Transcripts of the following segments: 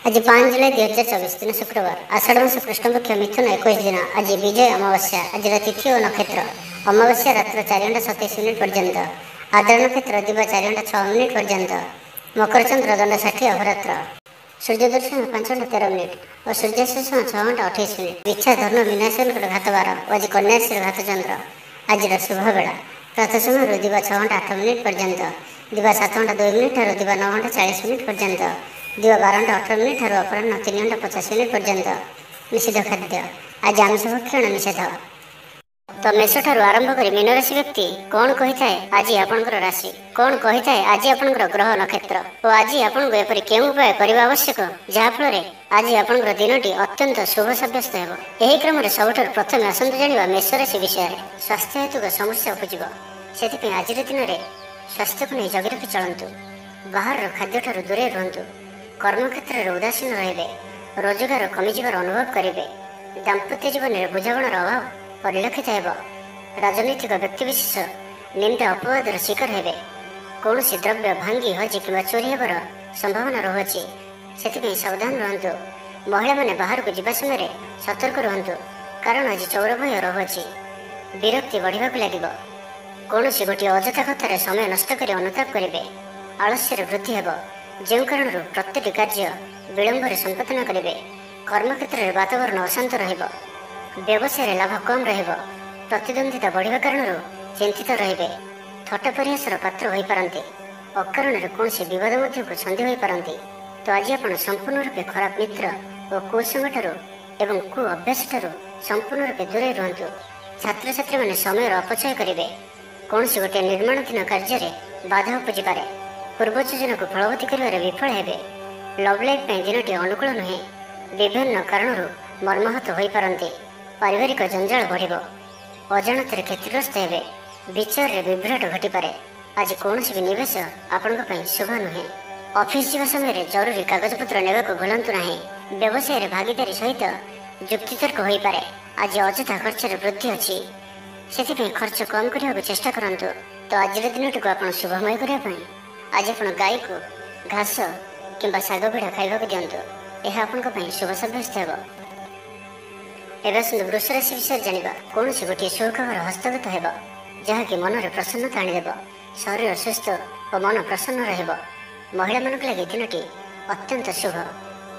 आज 5 जुलाई 2024 दिन शुक्रवार आषाढ़ मास कृष्ण पक्ष मिथुन 21 दिन। आज विजय अमावस्या। आज तिथि और नक्षत्र अमावस्या रात्र 4:27 पर्यंत, आद्रा नक्षत्र दिवा 4:06 पर्यंत, मकर चंद्र दंड 60 अहोरात्र, सूर्य दर्शन 5:13 और सूर्यास्त 6:28। इच्छा धर्म मीनाशन घात 12 और आज कन्या राशि घात चंद्र। आज शुभ बेला प्रातः समय दिवा 6:08 पर्यंत, दिवा 7:02 और दिवा 9:40 पर्यंत, दिवा 12:18 और अपराह 3:50 पर्यंत। निषिद्ध खाद्य आज आमिष भक्षण निषेध। तो मेष ठारू आरंभ कर मीन राशि व्यक्ति कौन कही थाए आज आपणकर राशि, कौन कही थाए आज आपणकर ग्रह नक्षत्र और आज आपको एपरी केउं उपाय करबा आवश्यक जहाँफल आज आपणकर दिनटी अत्यंत शुभ सब्यस्त हेब। एही क्रम सबुठ प्रथम आसतु जानिबा मेष राशि विषय। स्वास्थ्य हेतु समस्या उपजिब, सेथिपई आज दिन में स्वास्थ्य को नहीं जगी रखी चलतु। बाहर खाद्य ठारू दूरे रुहतु। कर्मक्षेत्र में उदासीन रे, रोजगार कमिजार अनुभव करेंगे। दाम्पत्य जीवन में बुझामणार अभाव परिलक्षित हो। राजनैतिक व्यक्तिविशेष निंदा अपवादर शिकार हेबे। कौन सी द्रव्य भांगी हजि कि चोरी होवर संभावना रहुछि, से सावधान रुहतु। महिला माने बाहर को जीवा समय सतर्क रुहतु, कारण आज चौर भय रहुछि। विरक्ति बढ़ा लगे। कौन सी गोटे अजथा कथार समय नष्ट कर अनुताप करेंगे। आलस्य वृद्धि हेब, जो कारण प्रत्येक कार्य विलंब संपादन करेंगे। कर्मक्षेत्र में वातावरण अशांत रहिब। व्यवसाय लाभ कम रहिब। प्रतिद्वंदिता बढ़िया कारण चिंतित रहिबे। थट्टा परिहासर पात्र हो पारती। अकारण कौन विवाद मध्य छंदी हो पारती। तो आज आप संपूर्ण रूपे खराब मित्र और कुसंग ठारू एवं कु अभ्यास ठारू संपूर्ण रूपे दूरे रुहतु। छात्र छात्री मैंने समय अपचय करेंगे। कौन गोटे निर्माणाधीन कार्य बाधा उपजी पारे। पूर्व योजना को फलवती कर विफल हेबे। लव लाइफ दिनटी अनुकूल नुहे। विभिन्न कारणों मर्माहत हो पारती। पारिवारिक जंजाल बढ़। अजाणत क्षतिग्रस्त हेबे। विचार में विभ्राट घटीपे। आज कौन भी निवेश आपण शुभ नुहे। ऑफिस जावा समय जरूरी कागजपत्र नेबा को भूलंतु नहीं। व्यवसाय भागीदारी सहित जुक्तितर्क हो पारे। आज अजथा खर्च वृद्धि अच्छी, से खर्च कम करने को चेष्टा करंतु। तो आज दिन को आप शुभमय करने आज आप गाई को घास किंबा शाग पिढ़ा खाइबा दिंतु। यह आपन शुभ सब्यस्त हो। एवं वृष राशि विषय जाना। कौन गोटे शुभ खबर हस्तगत हो, जहाँकि मन में प्रसन्नता आणदेव। शरीर सुस्थ और मन प्रसन्न रहिब। महिला मानक लगी दिनटी अत्यंत शुभ।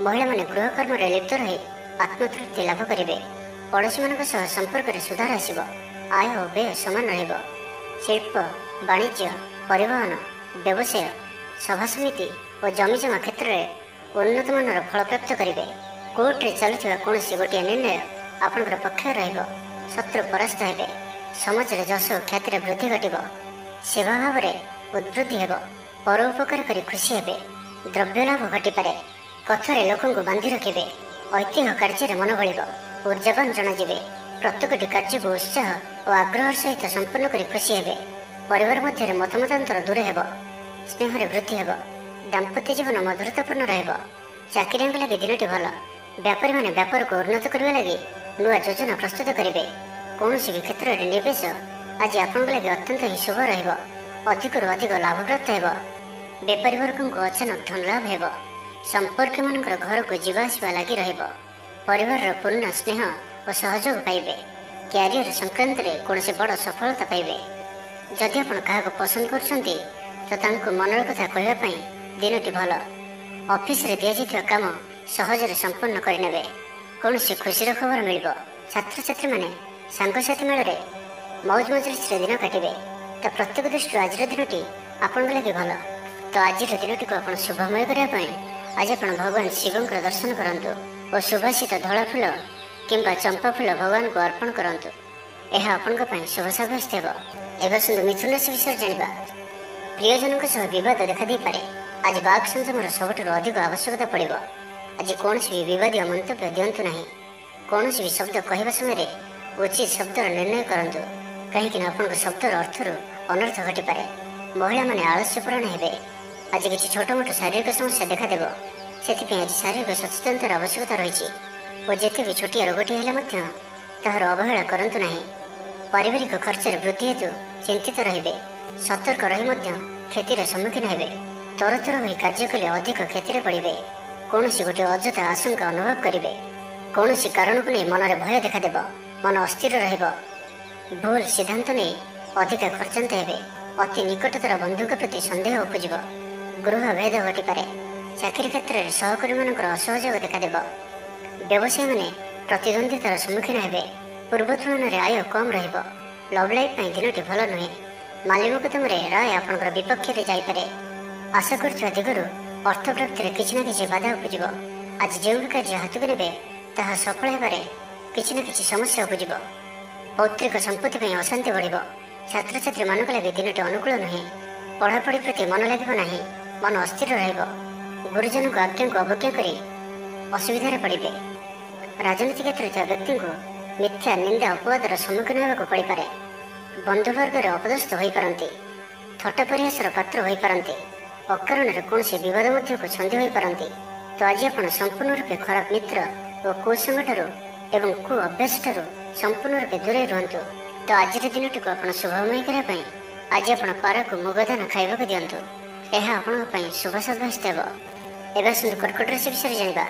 महिला माने गृह कर्म लिप्त रही आत्मतृप्ति लाभ करेंगे। पड़ोशी मान संपर्क में सुधार आसब। आय और व्यय समान रहिब। शिल्प वाणिज्य परिवहन व्यवसाय सभा समिति और जमीजमा क्षेत्र में उन्नत मानर फल प्राप्त करेंगे। कोर्ट में चलुवा कौन गोटे निर्णय आपंकर पक्ष रहिब। शत्रु परास्त हेबे। समाज में जश ख्यातिर वृद्धि घटब। सेवा भाव में उद्वृद्धि हेब। परोपकार कर खुशी हेबे। द्रव्य लाभ घटीपे। कथार लोक बांधि रखिबे। ऐतिह्य कार्य मन बढ़। ऊर्जावान जनाजिबे। प्रत्येक कार्य को उत्साह और आग्रह सहित संपन्न कर खुशी हेबे। परिवार मध्य मतमतांतर दूर हेब। स्नेह वृद्धि हेब। दाम्पत्य जीवन मधुरतापूर्ण रहिब। चाकरिया लगे दिनटी भल। व्यापारी माने व्यापार को उन्नत करने लगी नुआ योजना प्रस्तुत करेंगे। कौन भी क्षेत्र में निवेश आज आपन लगे अत्यंत ही शुभ रहिब। अधिक अधिक लाभ प्राप्त हेब। व्यापारी वर्ग को अचानक धन लाभ हेब। संपर्क मान घर को जीवा आसवा लगी रहिब। परिवार पूर्ण स्नेह और सहयोग पाइबे। क्यारियर संक्रांत में कौन बड़ सफलता पाइबे। जदि आप क्या पसंद करछंती तो तांको मनर कथा कहवाई दिनटी भल। ऑफिस रे दिया जाइथिबा काम सहजरे संपन्न करने। कौन खुशीर खबर मिल। छात्र छात्री मैंने सांगसाथी मेल मौज मजलिस दिन काटे। तो प्रत्येक दृष्टि आज दिनटी आपण लगे भल। तो आज दिनटी को आप शुभमय करने आज आप भगवान शिव दर्शन करूँ और सुभाषित धला फूल किंबा चंपा फूल भगवान को अर्पण करूँ। यह आपण शुभ सब्यस्त हो। एवं मिथुन राशि विषय जाना। प्रियजन बद देखा पारे। आज बाघ संयमर सबुठ अधिक आवश्यकता पड़ो। आज कौन भी विवादीय मंतव्य दिंतु ना। कौन भी शब्द कहवा समय उचित शब्दर निर्णय करूँ, कहीं आप शब्दर अर्थर अनर्थ घटीपे। महिला माने आलस्यपूर्ण हेबे। आज किसी छोट मोट शारीरिक समस्या देखादेव, से आज शारीरिक सचेतनतार आवश्यकता रही। और जिते भी छोटिया रोगटी है तार अवहेला करूँ ना। पारिवारिक खर्च वृद्धि हेतु चिंतित रहिबे। सतर्क रही क्षतिर सम्मुखीन हेबे। तरतर हो कार्य कले अधिक क्षतिर पड़े। କୌଣସି ଗୋଟିଏ ଅଯଥା ଆଶଙ୍କା ଅନୁଭବ କରିବେ। କୌଣସି କାରଣକୁ ନେଇ ମନରେ ଭୟ ଦେଖାଦେବ। ମନ ଅସ୍ଥିର ରହିବ। ଭୁଲ ସିଦ୍ଧାନ୍ତ ନେଇ ଅଧିକା ଖର୍ଚ୍ଚାନ୍ତ ହେବେ। ଅତି ନିକଟତର ବନ୍ଧୁଙ୍କ ପ୍ରତି ସନ୍ଦେହ ଉପୁଜିବ। ଗୃହ ଭେଦ ଘଟିପାରେ। ଚାକିରି କ୍ଷେତ୍ରରେ ସହକର୍ମୀମାନଙ୍କର ଅସହଯୋଗ ଦେଖାଦେବ। ବ୍ୟବସାୟୀମାନେ ପ୍ରତିଦ୍ୱନ୍ଦ୍ୱିତାର ସମ୍ମୁଖୀନ ହେବେ। ପୂର୍ବ ତୁଳନାରେ ଆୟ କମ୍ ରହିବ। ଲଭ୍ ଲାଇଫ୍ ପାଇଁ ଦିନଟି ଭଲ ନୁହେଁ। ମାଲି ମକଦ୍ଦମାରେ ରାୟ ଆପଣଙ୍କର ବିପକ୍ଷରେ ଯାଇପାରେ। ଆଶା କରୁଥିବା ଦିଗରୁ ଅର୍ଥ ପ୍ରାପ୍ତିରେ କିଛି ନା କିଛି ବାଧା ଉପୁଜିବ। ଆଜି ଯେଉଁ ବି କାର୍ଯ୍ୟ ହାତକୁ ନେବେ ତାହା ସଫଳ ହେବାରେ କିଛି ନା କିଛି ସମସ୍ୟା ଉପୁଜିବ। ପୌତ୍ରିକ ସମ୍ପତ୍ତି ପାଇଁ ଅଶାନ୍ତି ବଢ଼ିବ। ଛାତ୍ରଛାତ୍ରୀମାନଙ୍କ ଲାଗି ଦିନଟି ଅନୁକୂଳ ନୁହେଁ। ପଢ଼ାପଢ଼ି ପ୍ରତି ମନ ଲାଗିବ ନାହିଁ। ମନ ଅସ୍ଥିର ରହିବ। ଗୁରୁଜନଙ୍କ ଆଜ୍ଞାକୁ ଅବଜ୍ଞା କରି ଅସୁବିଧାରେ ପଡ଼ିବେ। ରାଜନୀତି କ୍ଷେତ୍ରରେ ଥିବା ବ୍ୟକ୍ତିଙ୍କୁ ମିଥ୍ୟା ନିନ୍ଦା ଅପବାଦର ସମ୍ମୁଖୀନ ହେବାକୁ ପଡ଼ିପାରେ। ବନ୍ଧୁବର୍ଗରେ ଅପଦସ୍ଥ ହୋଇପାରନ୍ତି। ଥଟ୍ଟା ପରିହାସର ପାତ୍ର ହୋଇପାରନ୍ତି। ଅକାରଣରେ କୌଣସି ବିବାଦ ମଧ୍ୟକୁ ଛନ୍ଦି ହୋଇପାରନ୍ତି। ତ ଆଜି ଆପଣ ସମ୍ପୂର୍ଣ୍ଣ ରୂପେ ଖରାପ ମିତ୍ର ଓ କୁସଙ୍ଗଠାରୁ ଏବଂ କୁ ଅଭ୍ୟାସଠାରୁ ସମ୍ପୂର୍ଣ୍ଣ ରୂପେ ଦୂରେଇ ରୁହନ୍ତୁ। ତ ଆଜିର ଦିନଟିକୁ ଆପଣ ଶୁଭମୟ କରିବା ପାଇଁ ଆଜି ଆପଣ ପାରାକୁ ମୁଗଦାନ ଖାଇବାକୁ ଦିଅନ୍ତୁ। ଏହା ଆପଣଙ୍କ ପାଇଁ ଶୁଭ ସାବ୍ୟସ୍ତ ହେବ। ଏବେ ଆସନ୍ତୁ କର୍କଟ ରାଶି ବିଷୟରେ ଜାଣିବା।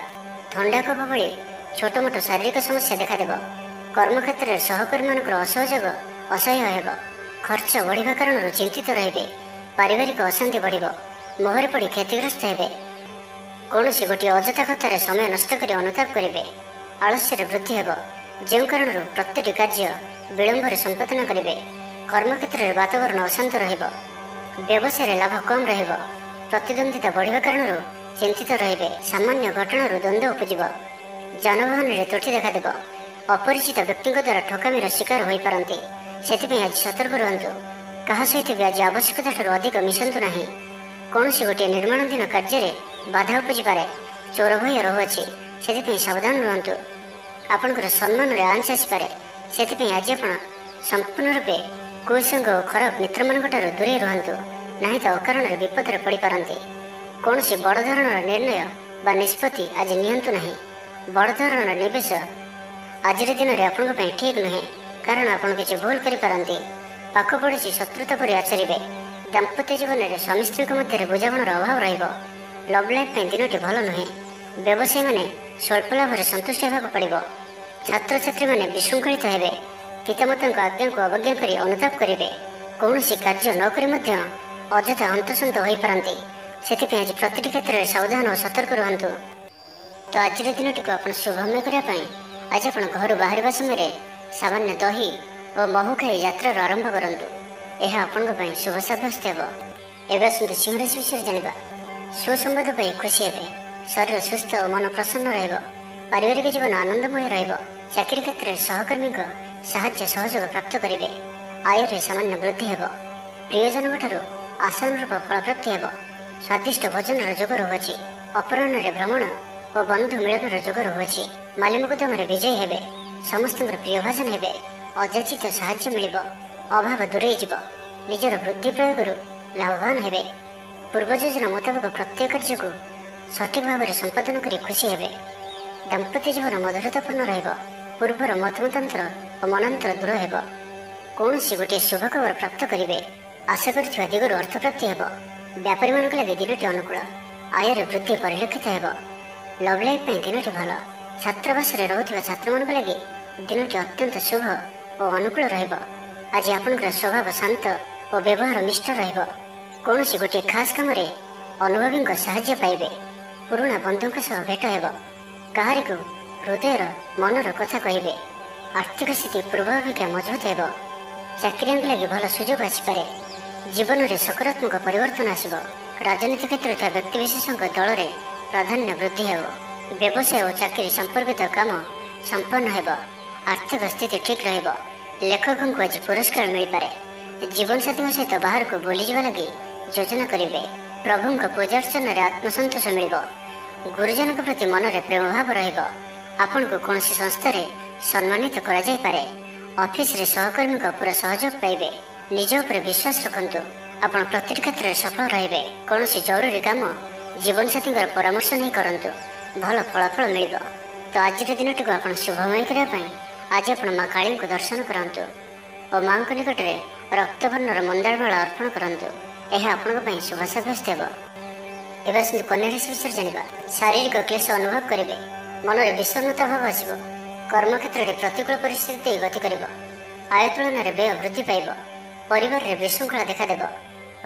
ଥଣ୍ଡା କଫ ଭଳି ଛୋଟ ମୋଟ ଶାରୀରିକ ସମସ୍ୟା ଦେଖାଦେବ। କର୍ମକ୍ଷେତ୍ରରେ ସହକର୍ମୀମାନଙ୍କର ଅସହଯୋଗ ଅସହ୍ୟ ହେବ। ଖର୍ଚ୍ଚ ବଢ଼ିବା କାରଣରୁ ଚିନ୍ତିତ ରହିବେ। ପାରିବାରିକ ଅଶାନ୍ତି ବଢ଼ିବ। ମୋହରେ ପଡ଼ି କ୍ଷତିଗ୍ରସ୍ତ ହେବେ। କୌଣସି ଗୋଟିଏ ଅଯଥା କଥାରେ ସମୟ ନଷ୍ଟ କରି ଅନୁତାପ କରିବେ। ଆଳସ୍ୟରେ ବୃଦ୍ଧି ହେବ। ଯେଉଁ କାରଣରୁ ପ୍ରତ୍ୟେକଟି କାର୍ଯ୍ୟ ବିଳମ୍ବରେ ସମ୍ପାଦନ କରିବେ। କର୍ମକ୍ଷେତ୍ରରେ ବାତାବରଣ ଅଶାନ୍ତ ରହିବ। ବ୍ୟବସାୟରେ ଲାଭ କମ୍ ରହିବ। ପ୍ରତିଦ୍ୱନ୍ଦ୍ୱିତା ବଢ଼ିବା କାରଣରୁ ଚିନ୍ତିତ ରହିବେ। ସାମାନ୍ୟ ଘଟଣାରୁ ଦ୍ୱନ୍ଦ୍ୱ ଉପୁଜିବ। ଯାନବାହନରେ ତ୍ରୁଟି ଦେଖାଦେବ। ଅପରିଚିତ ବ୍ୟକ୍ତିଙ୍କ ଦ୍ୱାରା ଠକାମିର ଶିକାର ହୋଇପାରନ୍ତି। ସେଥିପାଇଁ ଆଜି ସତର୍କ ରୁହନ୍ତୁ। କାହା ସହିତ ବି ଆଜି ଆବଶ୍ୟକତାଠାରୁ ଅଧିକ ମିଶନ୍ତୁ ନାହିଁ। କୌଣସି ଗୋଟିଏ ନିର୍ମାଣାଧୀନ କାର୍ଯ୍ୟରେ ବାଧା ଉପୁଜିପାରେ। ଚୋର ଭୟ ରହୁଅଛି। ସେଥିପାଇଁ ସାବଧାନ ରୁହନ୍ତୁ। ଆପଣଙ୍କର ସମ୍ମାନରେ ଆଞ୍ଚ ଆସିପାରେ। ସେଥିପାଇଁ ଆଜି ଆପଣ ସମ୍ପୂର୍ଣ୍ଣ ରୂପେ କୁସଙ୍ଗ ଓ ଖରାପ ମିତ୍ରମାନଙ୍କଠାରୁ ଦୂରେଇ ରୁହନ୍ତୁ। ନାହିଁ ତ ଅକାରଣରେ ବିପଦରେ ପଡ଼ିପାରନ୍ତି। କୌଣସି ବଡ଼ ଧରଣର ନିର୍ଣ୍ଣୟ ବା ନିଷ୍ପତ୍ତି ଆଜି ନିଅନ୍ତୁ ନାହିଁ। ବଡ଼ ଧରଣର ନିବେଶ ଆଜିର ଦିନରେ ଆପଣଙ୍କ ପାଇଁ ଠିକ୍ ନୁହେଁ। କାରଣ ଆପଣ କିଛି ଭୁଲ କରିପାରନ୍ତି। ପାଖ ପଡ଼ୋଶୀ ଶତ୍ରୁତା ପରି ଆଚରିବେ। ଦାମ୍ପତ୍ୟ ଜୀବନରେ ସ୍ୱାମୀ ସ୍ତ୍ରୀଙ୍କ ମଧ୍ୟରେ ବୁଝାମଣାର ଅଭାବ ରହିବ। ଲଭ୍ ଲାଇଫ୍ ପାଇଁ ଦିନଟି ଭଲ ନୁହେଁ। ବ୍ୟବସାୟୀମାନେ ସ୍ୱଳ୍ପ ଲାଭରେ ସନ୍ତୁଷ୍ଟ ହେବାକୁ ପଡ଼ିବ। ଛାତ୍ରଛାତ୍ରୀମାନେ ବିଶୃଙ୍ଖଳିତ ହେବେ। ପିତାମାତାଙ୍କ ଆଜ୍ଞାକୁ ଅବଜ୍ଞା କରି ଅନୁତାପ କରିବେ। କୌଣସି କାର୍ଯ୍ୟ ନ କରି ମଧ୍ୟ ଅଯଥା ହନ୍ତସନ୍ତ ହୋଇପାରନ୍ତି। ସେଥିପାଇଁ ଆଜି ପ୍ରତିଟି କ୍ଷେତ୍ରରେ ସାବଧାନ ଓ ସତର୍କ ରୁହନ୍ତୁ। ତ ଆଜିର ଦିନଟିକୁ ଆପଣ ଶୁଭମୟ କରିବା ପାଇଁ ଆଜି ଆପଣ ଘରୁ ବାହାରିବା ସମୟରେ ସାମାନ୍ୟ ଦହି ଓ ମହୁ ଖାଇ ଯାତ୍ରାର ଆରମ୍ଭ କରନ୍ତୁ। ଏହା ଆପଣଙ୍କ ପାଇଁ ଶୁଭ ସାବ୍ୟସ୍ତ ହେବ। ଏବେ ଆସନ୍ତୁ ସିଂହ ରାଶି ବିଷୟରେ ଜାଣିବା। ସୁସମ୍ବାଦ ପାଇ ଖୁସି ହେବେ। ଶରୀର ସୁସ୍ଥ ଓ ମନ ପ୍ରସନ୍ନ ରହିବ। ପାରିବାରିକ ଜୀବନ ଆନନ୍ଦମୟ ରହିବ। ଚାକିରି କ୍ଷେତ୍ରରେ ସହକର୍ମୀଙ୍କ ସାହାଯ୍ୟ ସହଯୋଗ ପ୍ରାପ୍ତ କରିବେ। ଆୟରେ ସାମାନ୍ୟ ବୃଦ୍ଧି ହେବ। ପ୍ରିୟଜନଙ୍କଠାରୁ ଆଶାନୁରୂପ ଫଳପ୍ରାପ୍ତି ହେବ। ସ୍ୱାଦିଷ୍ଟ ଭୋଜନର ଯୋଗ ରହୁଅଛି। ଅପରାହ୍ନରେ ଭ୍ରମଣ ଓ ବନ୍ଧୁ ମିଳନର ଯୋଗ ରହୁଅଛି। ମାଲି ମକଦ୍ଦମାରେ ବିଜୟୀ ହେବେ। ସମସ୍ତଙ୍କର ପ୍ରିୟଭାଜନ ହେବେ। ଅଯାଚିତ ସାହାଯ୍ୟ ମିଳିବ। ଅଭାବ ଦୂରେଇ ଯିବ। ନିଜର ବୁଦ୍ଧି ପ୍ରୟୋଗରୁ ଲାଭବାନ ହେବେ। ପୂର୍ବ ଯୋଜନା ମୁତାବକ ପ୍ରତ୍ୟେକ କାର୍ଯ୍ୟକୁ ସଠିକ୍ ଭାବରେ ସମ୍ପାଦନ କରି ଖୁସି ହେବେ। ଦାମ୍ପତ୍ୟ ଜୀବନ ମଧୁରତାପୂର୍ଣ୍ଣ ରହିବ। ପୂର୍ବର ମତମତାନ୍ତର ଓ ମନାନ୍ତର ଦୂର ହେବ। କୌଣସି ଗୋଟିଏ ଶୁଭ ଖବର ପ୍ରାପ୍ତ କରିବେ। ଆଶା କରିଥିବା ଦିଗରୁ ଅର୍ଥପ୍ରାପ୍ତି ହେବ। ବ୍ୟାପାରୀମାନଙ୍କ ଲାଗି ଦିନଟି ଅନୁକୂଳ। ଆୟରେ ବୃଦ୍ଧି ପରିଲକ୍ଷିତ ହେବ। ଲଭ୍ ଲାଇଫ୍ ପାଇଁ ଦିନଟି ଭଲ। ଛାତ୍ରାବାସରେ ରହୁଥିବା ଛାତ୍ରମାନଙ୍କ ଲାଗି ଦିନଟି ଅତ୍ୟନ୍ତ ଶୁଭ ଓ ଅନୁକୂଳ ରହିବ। ଆଜି ଆପଣଙ୍କର ସ୍ୱଭାବ ଶାନ୍ତ ଓ ବ୍ୟବହାର ମିଷ୍ଟ ରହିବ। କୌଣସି ଗୋଟିଏ ଖାସ୍ କାମରେ ଅନୁଭବୀଙ୍କ ସାହାଯ୍ୟ ପାଇବେ। ପୁରୁଣା ବନ୍ଧୁଙ୍କ ସହ ଭେଟ ହେବ। କାହାରିକୁ ହୃଦୟର ମନର କଥା କହିବେ। ଆର୍ଥିକ ସ୍ଥିତି ପୂର୍ବ ଅପେକ୍ଷା ମଜବୁତ ହେବ। ଚାକିରିଆଙ୍କ ଲାଗି ଭଲ ସୁଯୋଗ ଆସିପାରେ। ଜୀବନରେ ସକାରାତ୍ମକ ପରିବର୍ତ୍ତନ ଆସିବ। ରାଜନୀତି କ୍ଷେତ୍ରରେ ଥିବା ବ୍ୟକ୍ତିବିଶେଷଙ୍କ ଦଳରେ ପ୍ରାଧାନ୍ୟ ବୃଦ୍ଧି ହେବ। ବ୍ୟବସାୟ ଓ ଚାକିରି ସମ୍ପର୍କିତ କାମ ସମ୍ପନ୍ନ ହେବ। ଆର୍ଥିକ ସ୍ଥିତି ଠିକ୍ ରହିବ। ଲେଖକଙ୍କୁ ଆଜି ପୁରସ୍କାର ମିଳିପାରେ। ଜୀବନସାଥୀଙ୍କ ସହିତ ବାହାରକୁ ବୁଲିଯିବା ଲାଗି ଯୋଜନା କରିବେ। ପ୍ରଭୁଙ୍କ ପୂଜାର୍ଚ୍ଚନାରେ ଆତ୍ମସନ୍ତୋଷ ମିଳିବ। ଗୁରୁଜନଙ୍କ ପ୍ରତି ମନରେ ପ୍ରେମ ଭାବ ରହିବ। ଆପଣଙ୍କୁ କୌଣସି ସଂସ୍ଥାରେ ସମ୍ମାନିତ କରାଯାଇପାରେ। ଅଫିସରେ ସହକର୍ମୀଙ୍କ ପୁରା ସହଯୋଗ ପାଇବେ। ନିଜ ଉପରେ ବିଶ୍ୱାସ ରଖନ୍ତୁ। ଆପଣ ପ୍ରତିଟି କ୍ଷେତ୍ରରେ ସଫଳ ରହିବେ। କୌଣସି ଜରୁରୀ କାମ ଜୀବନସାଥୀଙ୍କର ପରାମର୍ଶ ନେଇ କରନ୍ତୁ। ଭଲ ଫଳାଫଳ ମିଳିବ। ତ ଆଜିର ଦିନଟିକୁ ଆପଣ ଶୁଭମୟ କରିବା ପାଇଁ ଆଜି ଆପଣ ମା କାଳୀଙ୍କୁ ଦର୍ଶନ କରନ୍ତୁ ଓ ମାଙ୍କ ନିକଟରେ ରକ୍ତବର୍ଣ୍ଣର ମନ୍ଦାର ମାଳ ଅର୍ପଣ କରନ୍ତୁ। ଏହା ଆପଣଙ୍କ ପାଇଁ ଶୁଭ ସାବ୍ୟସ୍ତ ହେବ। ଏବେ ଆସନ୍ତୁ କନ୍ୟା ରାଶି ବିଷୟରେ ଜାଣିବା। ଶାରୀରିକ କ୍ଲେଶ ଅନୁଭବ କରିବେ, ମନରେ ବିଷର୍ଣ୍ଣତା ଭାବ ଆସିବ, କର୍ମକ୍ଷେତ୍ରରେ ପ୍ରତିକୂଳ ପରିସ୍ଥିତି ଦେଇ ଗତି କରିବ, ଆୟ ତୁଳନାରେ ବ୍ୟୟ ବୃଦ୍ଧି ପାଇବ, ପରିବାରରେ ବିଶୃଙ୍ଖଳା ଦେଖାଦେବ,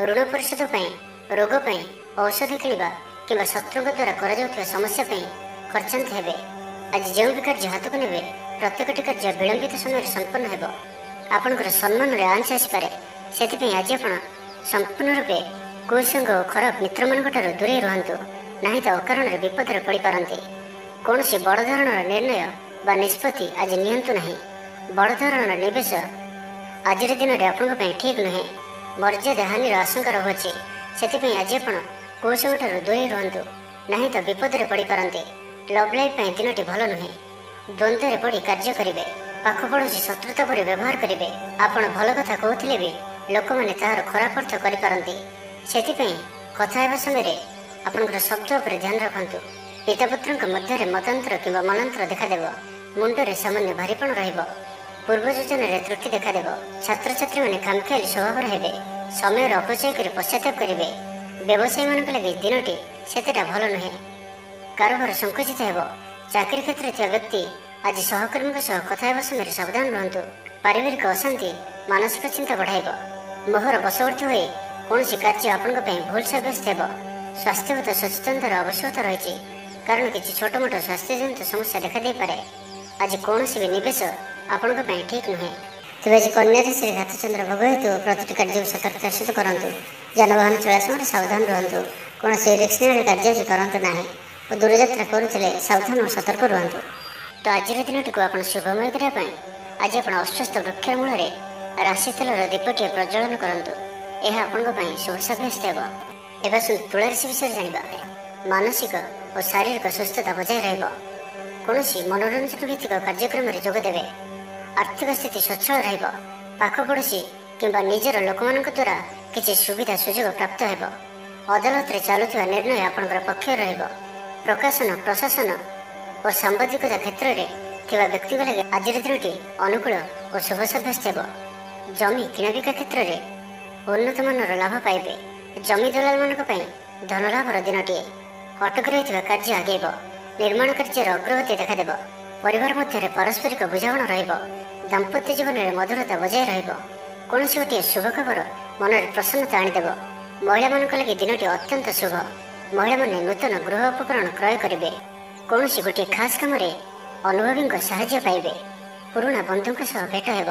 ଋଣ ପରିଶୋଧ ପାଇଁ, ରୋଗ ପାଇଁ, ଔଷଧ କିଣିବା କିମ୍ବା ଶତ୍ରୁଙ୍କ ଦ୍ୱାରା କରାଯାଉଥିବା ସମସ୍ୟା ପାଇଁ ଖର୍ଚ୍ଚାନ୍ତ ହେବେ। ଆଜି ଯେଉଁ ବି କାର୍ଯ୍ୟ ହାତକୁ ନେବେ ପ୍ରତ୍ୟେକଟି କାର୍ଯ୍ୟ ବିଳମ୍ବିତ ସମୟରେ ସମ୍ପନ୍ନ ହେବ। ଆପଣଙ୍କର ସମ୍ମାନରେ ଆଞ୍ଚ ଆସିପାରେ, ସେଥିପାଇଁ ଆଜି ଆପଣ ସମ୍ପୂର୍ଣ୍ଣ ରୂପେ କୁସଙ୍ଗ ଓ ଖରାପ ମିତ୍ରମାନଙ୍କଠାରୁ ଦୂରେଇ ରୁହନ୍ତୁ, ନାହିଁ ତ ଅକାରଣରେ ବିପଦରେ ପଡ଼ିପାରନ୍ତି। କୌଣସି ବଡ଼ ଧରଣର ନିର୍ଣ୍ଣୟ ବା ନିଷ୍ପତ୍ତି ଆଜି ନିଅନ୍ତୁ ନାହିଁ। ବଡ଼ ଧରଣର ନିବେଶ ଆଜିର ଦିନରେ ଆପଣଙ୍କ ପାଇଁ ଠିକ୍ ନୁହେଁ। ମର୍ଯ୍ୟାଦା ହାନିର ଆଶଙ୍କା ରହୁଅଛି, ସେଥିପାଇଁ ଆଜି ଆପଣ କୁସଙ୍ଗଠାରୁ ଦୂରେଇ ରୁହନ୍ତୁ, ନାହିଁ ତ ବିପଦରେ ପଡ଼ିପାରନ୍ତି। ଲଭ୍ ଲାଇଫ୍ ପାଇଁ ଦିନଟି ଭଲ ନୁହେଁ। ଦ୍ୱନ୍ଦ୍ୱରେ ପଡ଼ି କାର୍ଯ୍ୟ କରିବେ, ପାଖ ପଡ଼ୋଶୀ ଶତ୍ରୁତା ପରି ବ୍ୟବହାର କରିବେ। ଆପଣ ଭଲ କଥା କହୁଥିଲେ ବି ଲୋକମାନେ ତାହାର ଖରାପ ଅର୍ଥ କରିପାରନ୍ତି, ସେଥିପାଇଁ କଥା ହେବା ସମୟରେ ଆପଣଙ୍କର ଶବ୍ଦ ଉପରେ ଧ୍ୟାନ ରଖନ୍ତୁ। ପିତାପୁତ୍ରଙ୍କ ମଧ୍ୟରେ ମତାନ୍ତର କିମ୍ବା ମନାନ୍ତର ଦେଖାଦେବ, ମୁଣ୍ଡରେ ସାମାନ୍ୟ ଭାରିପଣ ରହିବ, ପୂର୍ବ ଯୋଜନାରେ ତ୍ରୁଟି ଦେଖାଦେବ। ଛାତ୍ରଛାତ୍ରୀମାନେ ଖାମଖିଆଲି ସ୍ୱଭାବର ହେବେ, ସମୟର ଅପଚୟ କରି ପଶ୍ଚାତାପ କରିବେ। ବ୍ୟବସାୟୀମାନଙ୍କ ଲାଗି ଦିନଟି ସେତେଟା ଭଲ ନୁହେଁ, କାରବାର ସଂକୁଚିତ ହେବ। ଚାକିରି କ୍ଷେତ୍ରରେ ଥିବା ବ୍ୟକ୍ତି ଆଜି ସହକର୍ମୀଙ୍କ ସହ କଥା ହେବା ସମୟରେ ସାବଧାନ ରୁହନ୍ତୁ। ପାରିବାରିକ ଅଶାନ୍ତି ମାନସିକ ଚିନ୍ତା ବଢ଼ାଇବ। ମୋହର ବଶବର୍ତ୍ତୀ ହୋଇ କୌଣସି କାର୍ଯ୍ୟ ଆପଣଙ୍କ ପାଇଁ ଭୁଲ ସାବ୍ୟସ୍ତ ହେବ। ସ୍ୱାସ୍ଥ୍ୟଗତ ସଚେତନତାର ଆବଶ୍ୟକତା ରହିଛି, କାରଣ କିଛି ଛୋଟମୋଟ ସ୍ୱାସ୍ଥ୍ୟଜନିତ ସମସ୍ୟା ଦେଖାଦେଇପାରେ। ଆଜି କୌଣସି ବି ନିବେଶ ଆପଣଙ୍କ ପାଇଁ ଠିକ୍ ନୁହେଁ। ତେବେ ଆଜି କନ୍ୟା ରାଶିରେ ଘାତଚନ୍ଦ୍ର ଭୋଗ ହେତୁ ପ୍ରତିଟି କାର୍ଯ୍ୟକୁ ସତର୍କତାର ସହିତ କରନ୍ତୁ। ଯାନବାହନ ଚଳାଇବା ସମୟରେ ସାବଧାନ ରୁହନ୍ତୁ। କୌଣସି ରିସ୍କ ନେଇ କାର୍ଯ୍ୟ ଆଜି କରନ୍ତୁ ନାହିଁ ଓ ଦୂରଯାତ୍ରା କରୁଥିଲେ ସାବଧାନ ଓ ସତର୍କ ରୁହନ୍ତୁ। ତ ଆଜିର ଦିନଟିକୁ ଆପଣ ଶୁଭମୟ କରିବା ପାଇଁ ଆଜି ଆପଣ ଅଶ୍ୱସ୍ଥ ବୃକ୍ଷର ମୂଳରେ ରାଶି ତେଲର ଦୀପଟିଏ ପ୍ରଜ୍ୱଳନ କରନ୍ତୁ। ଏହା ଆପଣଙ୍କ ପାଇଁ ଶୁଭ ସାବ୍ୟସ୍ତ ହେବ। ଏବେ ଆସନ୍ତୁ ତୁଳା ରାଶି ବିଷୟରେ ଜାଣିବା। ମାନସିକ ଓ ଶାରୀରିକ ସୁସ୍ଥତା ବଜାୟ ରହିବ। କୌଣସି ମନୋରଞ୍ଜନ ଭିତ୍ତିକ କାର୍ଯ୍ୟକ୍ରମରେ ଯୋଗ ଦେବେ। ଆର୍ଥିକ ସ୍ଥିତି ସ୍ୱଚ୍ଛଳ ରହିବ। ପାଖ ପଡ଼ୋଶୀ କିମ୍ବା ନିଜର ଲୋକମାନଙ୍କ ଦ୍ୱାରା କିଛି ସୁବିଧା ସୁଯୋଗ ପ୍ରାପ୍ତ ହେବ। ଅଦାଲତରେ ଚାଲୁଥିବା ନିର୍ଣ୍ଣୟ ଆପଣଙ୍କର ପକ୍ଷରେ ରହିବ। ପ୍ରକାଶନ, ପ୍ରଶାସନ ଓ ସାମ୍ବାଦିକତା କ୍ଷେତ୍ରରେ ଥିବା ବ୍ୟକ୍ତିଙ୍କ ଲାଗି ଆଜିର ଦିନଟି ଅନୁକୂଳ ଓ ଶୁଭ ସାବ୍ୟସ୍ତ ହେବ। ଜମି କିଣାବିକା କ୍ଷେତ୍ରରେ ଉନ୍ନତମାନର ଲାଭ ପାଇବେ। ଜମି ଦଲାଲମାନଙ୍କ ପାଇଁ ଧନଲାଭର ଦିନଟିଏ। ଅଟକି ରହିଥିବା କାର୍ଯ୍ୟ ଆଗେଇବ। ନିର୍ମାଣ କାର୍ଯ୍ୟର ଅଗ୍ରଗତି ଦେଖାଦେବ। ପରିବାର ମଧ୍ୟରେ ପାରସ୍ପରିକ ବୁଝାମଣା ରହିବ। ଦାମ୍ପତ୍ୟ ଜୀବନରେ ମଧୁରତା ବଜାୟ ରହିବ। କୌଣସି ଗୋଟିଏ ଶୁଭ ଖବର ମନରେ ପ୍ରସନ୍ନତା ଆଣିଦେବ। ମହିଳାମାନଙ୍କ ଲାଗି ଦିନଟି ଅତ୍ୟନ୍ତ ଶୁଭ। ମହିଳାମାନେ ନୂତନ ଗୃହ ଉପକରଣ କ୍ରୟ କରିବେ। କୌଣସି ଗୋଟିଏ ଖାସ୍ କାମରେ ଅନୁଭବୀଙ୍କ ସାହାଯ୍ୟ ପାଇବେ। ପୁରୁଣା ବନ୍ଧୁଙ୍କ ସହ ଭେଟ ହେବ।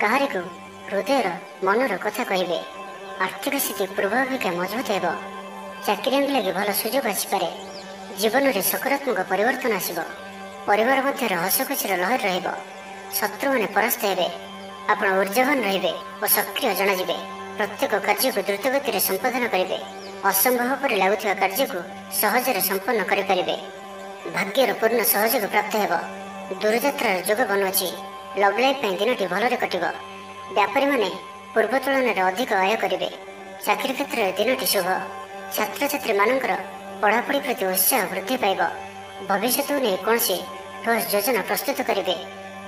କାହାରିକୁ ହୃଦୟର ମନର କଥା କହିବେ। ଆର୍ଥିକ ସ୍ଥିତି ପୂର୍ବ ଅପେକ୍ଷା ମଜବୁତ ହେବ। ଚାକିରିଆଙ୍କ ଲାଗି ଭଲ ସୁଯୋଗ ଆସିପାରେ। ଜୀବନରେ ସକାରାତ୍ମକ ପରିବର୍ତ୍ତନ ଆସିବ। ପରିବାର ମଧ୍ୟରେ ହସଖୁସିର ଲହରୀ ରହିବ। ଶତ୍ରୁମାନେ ପରାସ୍ତ ହେବେ। ଆପଣ ଉର୍ଜାବାନ ରହିବେ ଓ ସକ୍ରିୟ ଜଣାଯିବେ। ପ୍ରତ୍ୟେକ କାର୍ଯ୍ୟକୁ ଦ୍ରୁତଗତିରେ ସମ୍ପାଦନ କରିବେ। ଅସମ୍ଭବ ପରି ଲାଗୁଥିବା କାର୍ଯ୍ୟକୁ ସହଜରେ ସମ୍ପନ୍ନ କରିପାରିବେ। ଭାଗ୍ୟର ପୂର୍ଣ୍ଣ ସହଯୋଗ ପ୍ରାପ୍ତ ହେବ। ଦୂରଯାତ୍ରାର ଯୋଗ ବନୁଅଛି। ଲଭ୍ ଲାଇଫ୍ ପାଇଁ ଦିନଟି ଭଲରେ କଟିବ। ବ୍ୟାପାରୀମାନେ ପୂର୍ବ ତୁଳନାରେ ଅଧିକ ଆୟ କରିବେ। ଚାକିରି କ୍ଷେତ୍ରରେ ଦିନଟି ଶୁଭ। ଛାତ୍ରଛାତ୍ରୀମାନଙ୍କର ପଢ଼ାପଢ଼ି ପ୍ରତି ଉତ୍ସାହ ବୃଦ୍ଧି ପାଇବ। ଭବିଷ୍ୟତକୁ ନେଇ କୌଣସି ଠୋସ୍ ଯୋଜନା ପ୍ରସ୍ତୁତ କରିବେ।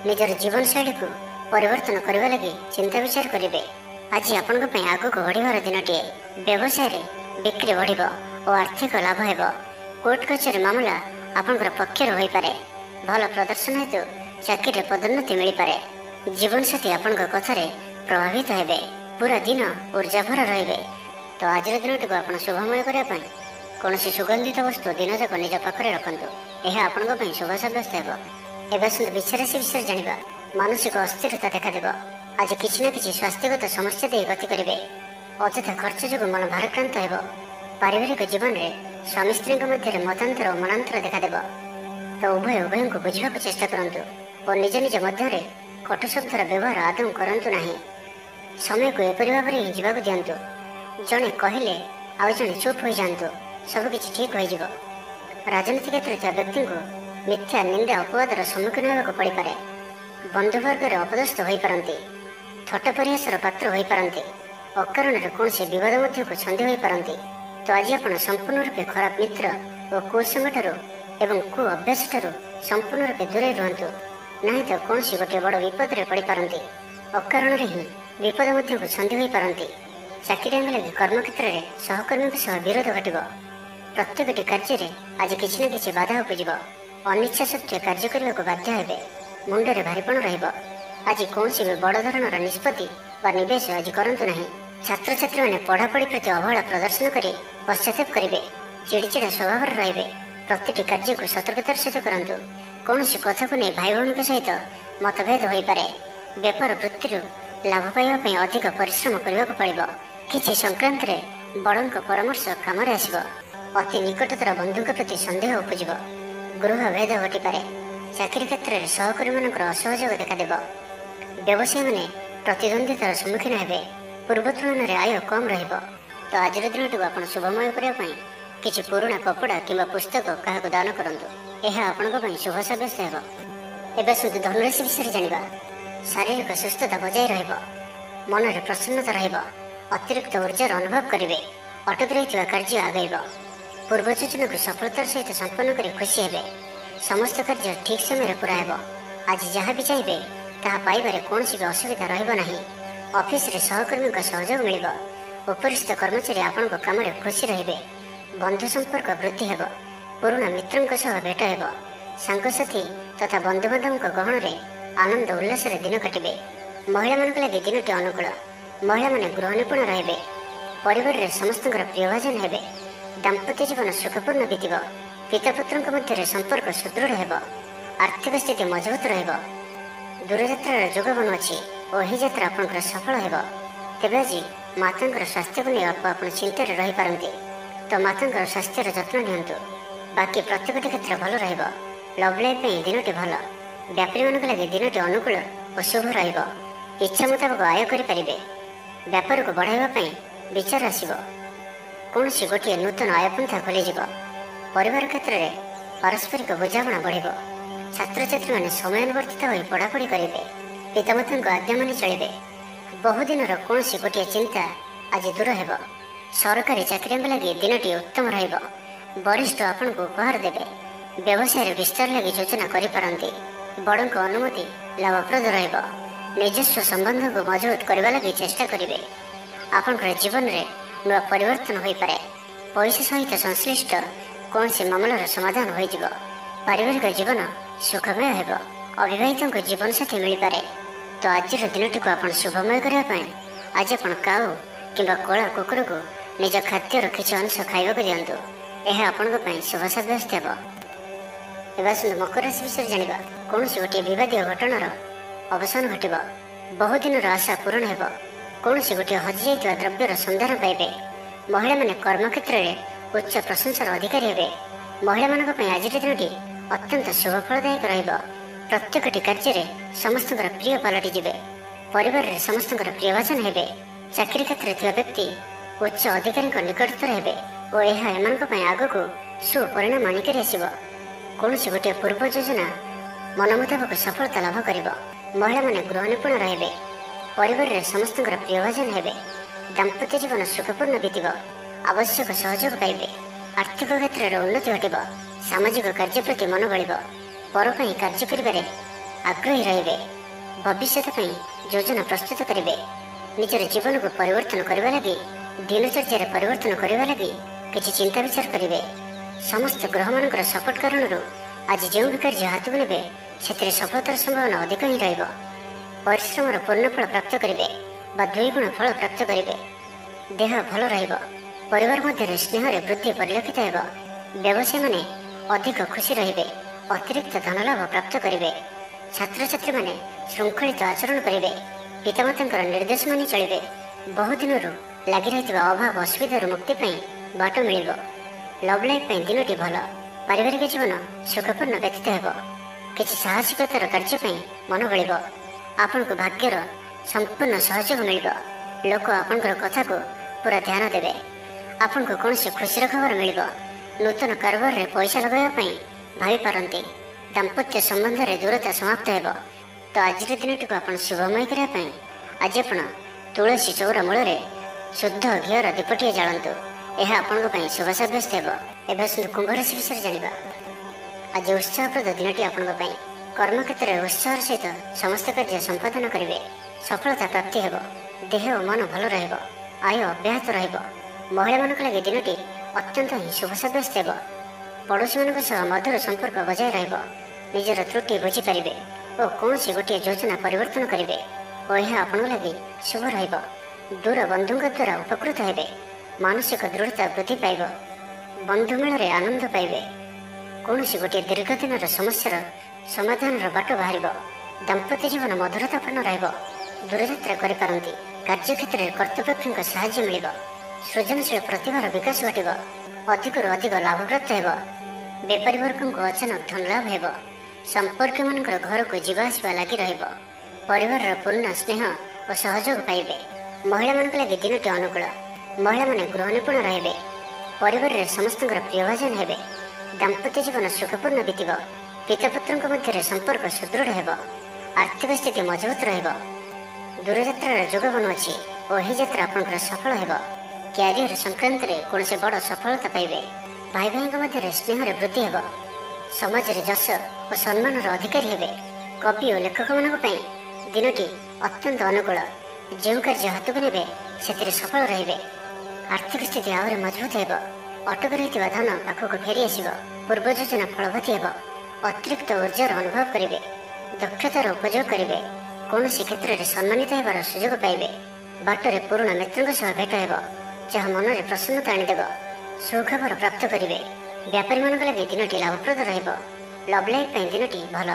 ନିଜର ଜୀବନଶୈଳୀକୁ ପରିବର୍ତ୍ତନ କରିବା ଲାଗି ଚିନ୍ତା ବିଚାର କରିବେ। ଆଜି ଆପଣଙ୍କ ପାଇଁ ଆଗକୁ ବଢ଼ିବାର ଦିନଟିଏ। ବ୍ୟବସାୟରେ ବିକ୍ରି ବଢ଼ିବ ଓ ଆର୍ଥିକ ଲାଭ ହେବ। କୋର୍ଟ କଚେରୀ ମାମଲା ଆପଣଙ୍କର ପକ୍ଷରେ ହୋଇପାରେ। ଭଲ ପ୍ରଦର୍ଶନ ହେତୁ ଚାକିରିରେ ପଦୋନ୍ନତି ମିଳିପାରେ। ଜୀବନସାଥୀ ଆପଣଙ୍କ କଥାରେ ପ୍ରଭାବିତ ହେବେ। ପୁରା ଦିନ ଉର୍ଜାଭରା ରହିବେ। ତ ଆଜିର ଦିନଟିକୁ ଆପଣ ଶୁଭମୟ କରିବା ପାଇଁ କୌଣସି ସୁଗନ୍ଧିତ ବସ୍ତୁ ଦିନଯାକ ନିଜ ପାଖରେ ରଖନ୍ତୁ। ଏହା ଆପଣଙ୍କ ପାଇଁ ଶୁଭ ସାବ୍ୟସ୍ତ ହେବ। ଏବେ ଆସନ୍ତୁ ବୃଷ ରାଶି ବିଷୟରେ ଜାଣିବା। ମାନସିକ ଅସ୍ଥିରତା ଦେଖାଦେବ। ଆଜି କିଛି ନା କିଛି ସ୍ୱାସ୍ଥ୍ୟଗତ ସମସ୍ୟା ଦେଇ ଗତି କରିବେ। ଅଯଥା ଖର୍ଚ୍ଚ ଯୋଗୁଁ ମନ ଭାରାକ୍ରାନ୍ତ ହେବ। ପାରିବାରିକ ଜୀବନରେ ସ୍ୱାମୀ ସ୍ତ୍ରୀଙ୍କ ମଧ୍ୟରେ ମତାନ୍ତର ଓ ମନାନ୍ତର ଦେଖାଦେବ। ତ ଉଭୟଙ୍କୁ ବୁଝିବାକୁ ଚେଷ୍ଟା କରନ୍ତୁ ଓ ନିଜ ନିଜ ମଧ୍ୟରେ କଟୁ ଶବ୍ଦର ବ୍ୟବହାର ଆଦୌ କରନ୍ତୁ ନାହିଁ। ସମୟକୁ ଏପରି ଭାବରେ ହିଁ ଯିବାକୁ ଦିଅନ୍ତୁ। ଜଣେ କହିଲେ ଆଉ ଜଣେ ଚୁପ୍ ହୋଇଯାଆନ୍ତୁ। ସବୁକିଛି ଠିକ୍ ହୋଇଯିବ। ରାଜନୀତି କ୍ଷେତ୍ରରେ ଥିବା ବ୍ୟକ୍ତିଙ୍କୁ ମିଥ୍ୟା ନିନ୍ଦା ଅପବାଦର ସମ୍ମୁଖୀନ ହେବାକୁ ପଡ଼ିପାରେ। ବନ୍ଧୁବର୍ଗରେ ଅପଦସ୍ଥ ହୋଇପାରନ୍ତି। ଥଟ୍ଟ ପରିହାସର ପାତ୍ର ହୋଇପାରନ୍ତି। ଅକାରଣରେ କୌଣସି ବିବାଦ ମଧ୍ୟକୁ ଛନ୍ଦି ହୋଇପାରନ୍ତି। ତ ଆଜି ଆପଣ ସମ୍ପୂର୍ଣ୍ଣ ରୂପେ ଖରାପ ମିତ୍ର ଓ କୁସଙ୍ଗଠାରୁ ଏବଂ କୁ ଅଭ୍ୟାସଠାରୁ ସମ୍ପୂର୍ଣ୍ଣ ରୂପେ ଦୂରେଇ ରୁହନ୍ତୁ, ନାହିଁ ତ କୌଣସି ଗୋଟିଏ ବଡ଼ ବିପଦରେ ପଡ଼ିପାରନ୍ତି। ଅକାରଣରେ ହିଁ ବିପଦ ମଧ୍ୟକୁ ଛନ୍ଦି ହୋଇପାରନ୍ତି। ଚାକିରିଆଙ୍କ ଲାଗି କର୍ମକ୍ଷେତ୍ରରେ ସହକର୍ମୀଙ୍କ ସହ ବିରୋଧ ଘଟିବ। ପ୍ରତ୍ୟେକଟି କାର୍ଯ୍ୟରେ ଆଜି କିଛି ନା କିଛି ବାଧା ଉପୁଜିବ। ଅନିଚ୍ଛା ସତ୍ତ୍ୱେ କାର୍ଯ୍ୟ କରିବାକୁ ବାଧ୍ୟ ହେବେ। ମୁଣ୍ଡରେ ଭାରିପଣ ରହିବ। ଆଜି କୌଣସି ବି ବଡ଼ ଧରଣର ନିଷ୍ପତ୍ତି ବା ନିବେଶ ଆଜି କରନ୍ତୁ ନାହିଁ। ଛାତ୍ରଛାତ୍ରୀମାନେ ପଢ଼ାପଢ଼ି ପ୍ରତି ଅବହେଳା ପ୍ରଦର୍ଶନ କରି ପଶ୍ଚାତାପ କରିବେ। ଚିଡ଼ିଚିଡ଼ା ସ୍ୱଭାବର ରହିବେ। ପ୍ରତିଟି କାର୍ଯ୍ୟକୁ ସତର୍କତାର ସହିତ କରନ୍ତୁ। କୌଣସି କଥାକୁ ନେଇ ଭାଇ ଭଉଣୀଙ୍କ ସହିତ ମତଭେଦ ହୋଇପାରେ। ବେପାର ବୃତ୍ତିରୁ ଲାଭ ପାଇବା ପାଇଁ ଅଧିକ ପରିଶ୍ରମ କରିବାକୁ ପଡ଼ିବ। କିଛି ସଂକ୍ରାନ୍ତରେ ବଡ଼ଙ୍କ ପରାମର୍ଶ କାମରେ ଆସିବ। ଅତି ନିକଟତର ବନ୍ଧୁଙ୍କ ପ୍ରତି ସନ୍ଦେହ ଉପୁଜିବ। ଗୃହ ଭେଦ ଘଟିପାରେ। ଚାକିରି କ୍ଷେତ୍ରରେ ସହକର୍ମୀମାନଙ୍କର ଅସହଯୋଗ ଦେଖାଦେବ। ବ୍ୟବସାୟୀମାନେ ପ୍ରତିଦ୍ୱନ୍ଦ୍ୱିତାର ସମ୍ମୁଖୀନ ହେବେ। ପୂର୍ବ ତୁଳନାରେ ଆୟ କମ୍ ରହିବ। ତ ଆଜିର ଦିନଟିକୁ ଆପଣ ଶୁଭମୟ କରିବା ପାଇଁ କିଛି ପୁରୁଣା କପଡ଼ା କିମ୍ବା ପୁସ୍ତକ କାହାକୁ ଦାନ କରନ୍ତୁ। ଏହା ଆପଣଙ୍କ ପାଇଁ ଶୁଭ ସାବ୍ୟସ୍ତ ହେବ। ଏବେ ଆସନ୍ତୁ ଧନୁରାଶି ବିଷୟରେ ଜାଣିବା। ଶାରୀରିକ ସୁସ୍ଥତା ବଜାୟ ରହିବ। ମନରେ ପ୍ରସନ୍ନତା ରହିବ। ଅତିରିକ୍ତ ଉର୍ଜାର ଅନୁଭବ କରିବେ। ଅଟକି ରହିଥିବା କାର୍ଯ୍ୟ ଆଗେଇବ। ପୂର୍ବ ଯୋଜନାକୁ ସଫଳତାର ସହିତ ସମ୍ପନ୍ନ କରି ଖୁସି ହେବେ। ସମସ୍ତ କାର୍ଯ୍ୟ ଠିକ୍ ସମୟରେ ପୁରା ହେବ। ଆଜି ଯାହା ବି ଚାହିଁବେ ତାହା ପାଇବାରେ କୌଣସି ବି ଅସୁବିଧା ରହିବ ନାହିଁ। ଅଫିସରେ ସହକର୍ମୀଙ୍କ ସହଯୋଗ ମିଳିବ। ଉପରିସ୍ଥ କର୍ମଚାରୀ ଆପଣଙ୍କ କାମରେ ଖୁସି ରହିବେ। ବନ୍ଧୁ ସମ୍ପର୍କ ବୃଦ୍ଧି ହେବ। ପୁରୁଣା ମିତ୍ରଙ୍କ ସହ ଭେଟ ହେବ। ସାଙ୍ଗସାଥି ତଥା ବନ୍ଧୁବାନ୍ଧବଙ୍କ ଗହଣରେ ଆନନ୍ଦ ଉଲ୍ଲାସରେ ଦିନ କାଟିବେ। ମହିଳାମାନଙ୍କ ଲାଗି ଦିନଟି ଅନୁକୂଳ। ମହିଳାମାନେ ଗୃହ ନିପୁଣ ରହିବେ। ପରିବାରରେ ସମସ୍ତଙ୍କର ପ୍ରିୟଭାଜନ ହେବେ। ଦାମ୍ପତ୍ୟ ଜୀବନ ସୁଖପୂର୍ଣ୍ଣ ବିତିବ। ପିତାପୁତ୍ରଙ୍କ ମଧ୍ୟରେ ସମ୍ପର୍କ ସୁଦୃଢ଼ ହେବ। ଆର୍ଥିକ ସ୍ଥିତି ମଜବୁତ ରହିବ। ଦୂରଯାତ୍ରାର ଯୋଗ ବନୁଅଛି ଓ ଏହି ଯାତ୍ରା ଆପଣଙ୍କର ସଫଳ ହେବ। ତେବେ ଆଜି ମାତାଙ୍କର ସ୍ୱାସ୍ଥ୍ୟକୁ ନେଇ ଆପଣ ଚିନ୍ତାରେ ରହିପାରନ୍ତି। ତ ମାତାଙ୍କର ସ୍ୱାସ୍ଥ୍ୟର ଯତ୍ନ ନିଅନ୍ତୁ। ବାକି ପ୍ରତ୍ୟେକଟି କ୍ଷେତ୍ର ଭଲ ରହିବ। ଲଭ୍ ଲାଇଫ୍ ପାଇଁ ଦିନଟି ଭଲ। ବ୍ୟାପାରୀମାନଙ୍କ ଲାଗି ଦିନଟି ଅନୁକୂଳ ଓ ଶୁଭ ରହିବ। ଇଚ୍ଛା ମୁତାବକ ଆୟ କରିପାରିବେ। ବ୍ୟାପାରକୁ ବଢ଼ାଇବା ପାଇଁ ବିଚାର ଆସିବ। କୌଣସି ଗୋଟିଏ ନୂତନ ଆୟପନ୍ଥା ଖୋଲିଯିବ। ପରିବାର କ୍ଷେତ୍ରରେ ପାରସ୍ପରିକ ବୁଝାମଣା ବଢ଼ିବ। ଛାତ୍ରଛାତ୍ରୀମାନେ ସମୟାନୁବର୍ତ୍ତିତ ହୋଇ ପଢ଼ାପଢ଼ି କରିବେ। ପିତାମାତାଙ୍କ ଆଜ୍ଞା ମାନି ଚଳିବେ। ବହୁଦିନର କୌଣସି ଗୋଟିଏ ଚିନ୍ତା ଆଜି ଦୂର ହେବ। ସରକାରୀ ଚାକିରିଙ୍କ ଲାଗି ଦିନଟି ଉତ୍ତମ ରହିବ। ବରିଷ୍ଠ ଆପଣଙ୍କୁ ଉପହାର ଦେବେ। ବ୍ୟବସାୟରେ ବିସ୍ତାର ଲାଗି ଯୋଜନା କରିପାରନ୍ତି। ବଡ଼ଙ୍କ ଅନୁମତି ଲାଭପ୍ରଦ ରହିବ। ନିଜସ୍ୱ ସମ୍ବନ୍ଧକୁ ମଜବୁତ କରିବା ଲାଗି ଚେଷ୍ଟା କରିବେ। ଆପଣଙ୍କର ଜୀବନରେ ନୂଆ ପରିବର୍ତ୍ତନ ହୋଇପାରେ। ପଇସା ସହିତ ସଂଶ୍ଳିଷ୍ଟ କୌଣସି ମାମଲାର ସମାଧାନ ହୋଇଯିବ। ପାରିବାରିକ ଜୀବନ ସୁଖମୟ ହେବ। ଅବିବାହିତଙ୍କ ଜୀବନସାଥୀ ମିଳିପାରେ। ତ ଆଜିର ଦିନଟିକୁ ଆପଣ ଶୁଭମୟ କରିବା ପାଇଁ ଆଜି ଆପଣ କାଉ କିମ୍ବା କଳା କୁକୁରକୁ ନିଜ ଖାଦ୍ୟର କିଛି ଅଂଶ ଖାଇବାକୁ ଦିଅନ୍ତୁ। ଏହା ଆପଣଙ୍କ ପାଇଁ ଶୁଭ ସାବ୍ୟସ୍ତ ହେବ। ଏବେ ଆସନ୍ତୁ ମକର ରାଶି ବିଷୟରେ ଜାଣିବା। କୌଣସି ଗୋଟିଏ ବିବାଦୀୟ ଘଟଣାର ଅବସାନ ଘଟିବ। ବହୁଦିନର ଆଶା ପୂରଣ ହେବ। କୌଣସି ଗୋଟିଏ ହଜିଯାଇଥିବା ଦ୍ରବ୍ୟର ସନ୍ଧାନ ପାଇବେ। ମହିଳାମାନେ କର୍ମକ୍ଷେତ୍ରରେ ଉଚ୍ଚ ପ୍ରଶଂସାର ଅଧିକାରୀ ହେବେ। ମହିଳାମାନଙ୍କ ପାଇଁ ଆଜିର ଦିନଟି ଅତ୍ୟନ୍ତ ଶୁଭଫଳଦାୟକ ରହିବ। ପ୍ରତ୍ୟେକଟି କାର୍ଯ୍ୟରେ ସମସ୍ତଙ୍କର ପ୍ରିୟ ପାଲଟିଯିବେ। ପରିବାରରେ ସମସ୍ତଙ୍କର ପ୍ରିୟଭାଜନ ହେବେ। ଚାକିରି କ୍ଷେତ୍ରରେ ଥିବା ବ୍ୟକ୍ତି ଉଚ୍ଚ ଅଧିକାରୀଙ୍କ ନିକଟତର ହେବେ ଓ ଏହା ଏମାନଙ୍କ ପାଇଁ ଆଗକୁ ସୁପରିଣାମ ଆଣିକରି ଆସିବ। କୌଣସି ଗୋଟିଏ ପୂର୍ବ ଯୋଜନା ମନ ମୁତାବକ ସଫଳତା ଲାଭ କରିବ। ମହିଳାମାନେ ଗୃହ ନିପୁଣ ରହିବେ। ପରିବାରରେ ସମସ୍ତଙ୍କର ପ୍ରିୟଭାଜନ ହେବେ। ଦାମ୍ପତ୍ୟ ଜୀବନ ସୁଖପୂର୍ଣ୍ଣ ବିତିବ। ଆବଶ୍ୟକ ସହଯୋଗ ପାଇବେ। ଆର୍ଥିକ କ୍ଷେତ୍ରରେ ଉନ୍ନତି ଘଟିବ। ସାମାଜିକ କାର୍ଯ୍ୟ ପ୍ରତି ମନ ବଳିବ। ପର ପାଇଁ କାର୍ଯ୍ୟ କରିବାରେ ଆଗ୍ରହୀ ରହିବେ। ଭବିଷ୍ୟତ ପାଇଁ ଯୋଜନା ପ୍ରସ୍ତୁତ କରିବେ। ନିଜର ଜୀବନକୁ ପରିବର୍ତ୍ତନ କରିବା ଲାଗି ଦିନଚର୍ଯ୍ୟାରେ ପରିବର୍ତ୍ତନ କରିବା ଲାଗି କିଛି ଚିନ୍ତା ବିଚାର କରିବେ। ସମସ୍ତ ଗ୍ରହମାନଙ୍କର ସପୋର୍ଟ କାରଣରୁ ଆଜି ଯେଉଁ ବି କାର୍ଯ୍ୟ ହାତକୁ ନେବେ ସେଥିରେ ସଫଳତାର ସମ୍ଭାବନା ଅଧିକ ହିଁ ରହିବ। ପରିଶ୍ରମର ପୂର୍ଣ୍ଣ ଫଳ ପ୍ରାପ୍ତ କରିବେ ବା ଦ୍ୱିଗୁଣ ଫଳ ପ୍ରାପ୍ତ କରିବେ। ଦେହ ଭଲ ରହିବ। ପରିବାର ମଧ୍ୟରେ ସ୍ନେହରେ ବୃଦ୍ଧି ପରିଲକ୍ଷିତ ହେବ। ବ୍ୟବସାୟୀମାନେ ଅଧିକ ଖୁସି ରହିବେ। ଅତିରିକ୍ତ ଧନଲାଭ ପ୍ରାପ୍ତ କରିବେ। ଛାତ୍ରଛାତ୍ରୀମାନେ ଶୃଙ୍ଖଳିତ ଆଚରଣ କରିବେ। ପିତାମାତାଙ୍କର ନିର୍ଦ୍ଦେଶ ମାନି ଚଳିବେ। ବହୁଦିନରୁ ଲାଗି ରହିଥିବା ଅଭାବ ଅସୁବିଧାରୁ ମୁକ୍ତି ପାଇଁ ବାଟ ମିଳିବ। ଲଭ୍ ଲାଇଫ୍ ପାଇଁ ଦିନଟି ଭଲ। ପାରିବାରିକ ଜୀବନ ସୁଖପୂର୍ଣ୍ଣ ବ୍ୟତୀତ ହେବ। କିଛି ସାହସିକତାର କାର୍ଯ୍ୟ ପାଇଁ ମନ ବଳିବ। ଆପଣଙ୍କୁ ଭାଗ୍ୟର ସମ୍ପୂର୍ଣ୍ଣ ସହଯୋଗ ମିଳିବ। ଲୋକ ଆପଣଙ୍କର କଥାକୁ ପୁରା ଧ୍ୟାନ ଦେବେ। ଆପଣଙ୍କୁ କୌଣସି ଖୁସିର ଖବର ମିଳିବ। ନୂତନ କାରବାରରେ ପଇସା ଲଗାଇବା ପାଇଁ ଭାବିପାରନ୍ତି। ଦାମ୍ପତ୍ୟ ସମ୍ବନ୍ଧରେ ଦୂରତା ସମାପ୍ତ ହେବ। ତ ଆଜିର ଦିନଟିକୁ ଆପଣ ଶୁଭମୟ କରିବା ପାଇଁ ଆଜି ଆପଣ ତୁଳସୀ ଚଉରା ମୂଳରେ ଶୁଦ୍ଧ ଘିଅର ଦୀପଟିଏ ଜାଳନ୍ତୁ। ଏହା ଆପଣଙ୍କ ପାଇଁ ଶୁଭ ସାବ୍ୟସ୍ତ ହେବ। ଏବେ ଆସନ୍ତୁ କୁମ୍ଭ ରାଶି ବିଷୟରେ ଜାଣିବା। ଆଜି ଉତ୍ସାହପ୍ରଦ ଦିନଟି ଆପଣଙ୍କ ପାଇଁ। କର୍ମକ୍ଷେତ୍ରରେ ଉତ୍ସାହର ସହିତ ସମସ୍ତ କାର୍ଯ୍ୟ ସମ୍ପାଦନ କରିବେ। ସଫଳତା ପ୍ରାପ୍ତି ହେବ। ଦେହ ଓ ମନ ଭଲ ରହିବ। ଆୟ ଅବ୍ୟାହତ ରହିବ। ମହିଳାମାନଙ୍କ ଲାଗି ଦିନଟି ଅତ୍ୟନ୍ତ ହିଁ ଶୁଭ ସାବ୍ୟସ୍ତ ହେବ। ପଡ଼ୋଶୀମାନଙ୍କ ସହ ମଧୁର ସମ୍ପର୍କ ବଜାୟ ରହିବ। ନିଜର ତ୍ରୁଟି ବୁଝିପାରିବେ ଓ କୌଣସି ଗୋଟିଏ ଯୋଜନା ପରିବର୍ତ୍ତନ କରିବେ ଓ ଏହା ଆପଣଙ୍କ ଲାଗି ଶୁଭ ରହିବ। ଦୂର ବନ୍ଧୁଙ୍କ ଦ୍ୱାରା ଉପକୃତ ହେବେ। ମାନସିକ ଦୃଢ଼ତା ବୃଦ୍ଧି ପାଇବ। ବନ୍ଧୁ ମେଳରେ ଆନନ୍ଦ ପାଇବେ। କୌଣସି ଗୋଟିଏ ଦୀର୍ଘଦିନର ସମସ୍ୟାର ସମାଧାନର ବାଟ ବାହାରିବ। ଦାମ୍ପତ୍ୟ ଜୀବନ ମଧୁରତାପୂର୍ଣ୍ଣ ରହିବ। ଦୂରଯାତ୍ରା କରିପାରନ୍ତି। କାର୍ଯ୍ୟକ୍ଷେତ୍ରରେ କର୍ତ୍ତୃପକ୍ଷଙ୍କ ସାହାଯ୍ୟ ମିଳିବ। ସୃଜନଶୀଳ ପ୍ରତିଭାର ବିକାଶ ଘଟିବ। ଅଧିକରୁ ଅଧିକ ଲାଭପ୍ରାପ୍ତ ହେବ। ବେପାରୀ ବର୍ଗଙ୍କୁ ଅଚାନକ ଧନ ଲାଭ ହେବ। ସମ୍ପର୍କୀୟମାନଙ୍କର ଘରକୁ ଯିବା ଆସିବା ଲାଗି ରହିବ। ପରିବାରର ପୂର୍ଣ୍ଣ ସ୍ନେହ ଓ ସହଯୋଗ ପାଇବେ। ମହିଳାମାନଙ୍କ ଲାଗି ଦିନଟି ଅନୁକୂଳ। ମହିଳାମାନେ ଗୃହ ନିପୁଣ ରହିବେ। ପରିବାରରେ ସମସ୍ତଙ୍କର ପ୍ରିୟଭାଜନ ହେବେ। ଦାମ୍ପତ୍ୟ ଜୀବନ ସୁଖପୂର୍ଣ୍ଣ ବିତିବ। ପିତାପୁତ୍ରଙ୍କ ମଧ୍ୟରେ ସମ୍ପର୍କ ସୁଦୃଢ଼ ହେବ। ଆର୍ଥିକ ସ୍ଥିତି ମଜବୁତ ରହିବ। ଦୂରଯାତ୍ରାର ଯୋଗ ବନୁଅଛି ଓ ଏହି ଯାତ୍ରା ଆପଣଙ୍କର ସଫଳ ହେବ। କ୍ୟାରିୟର ସଂକ୍ରାନ୍ତରେ କୌଣସି ବଡ଼ ସଫଳତା ପାଇବେ। ଭାଇ ଭାଇଙ୍କ ମଧ୍ୟରେ ସ୍ନେହରେ ବୃଦ୍ଧି ହେବ। ସମାଜରେ ଯଶ ଓ ସମ୍ମାନର ଅଧିକାରୀ ହେବେ। କବି ଓ ଲେଖକମାନଙ୍କ ପାଇଁ ଦିନଟି ଅତ୍ୟନ୍ତ ଅନୁକୂଳ। ଯେଉଁ କାର୍ଯ୍ୟ ହାତକୁ ନେବେ ସେଥିରେ ସଫଳ ରହିବେ। ଆର୍ଥିକ ସ୍ଥିତି ଆହୁରି ମଜବୁତ ହେବ। ଅଟକି ରହିଥିବା ଧନ ପାଖକୁ ଫେରି ଆସିବ। ପୂର୍ବ ଯୋଜନା ଫଳବତୀ ହେବ। ଅତିରିକ୍ତ ଉର୍ଜାର ଅନୁଭବ କରିବେ। ଦକ୍ଷତାର ଉପଯୋଗ କରିବେ। କୌଣସି କ୍ଷେତ୍ରରେ ସମ୍ମାନିତ ହେବାର ସୁଯୋଗ ପାଇବେ। ବାଟରେ ପୁରୁଣା ମିତ୍ରଙ୍କ ସହ ଭେଟ ହେବ, ଯାହା ମନରେ ପ୍ରସନ୍ନତା ଆଣିଦେବ। ସୁଖବର ପ୍ରାପ୍ତ କରିବେ। ବ୍ୟାପାରୀମାନଙ୍କ ଲାଗି ଦିନଟି ଲାଭପ୍ରଦ ରହିବ। ଲଭ୍ ଲାଇଫ୍ ପାଇଁ ଦିନଟି ଭଲ।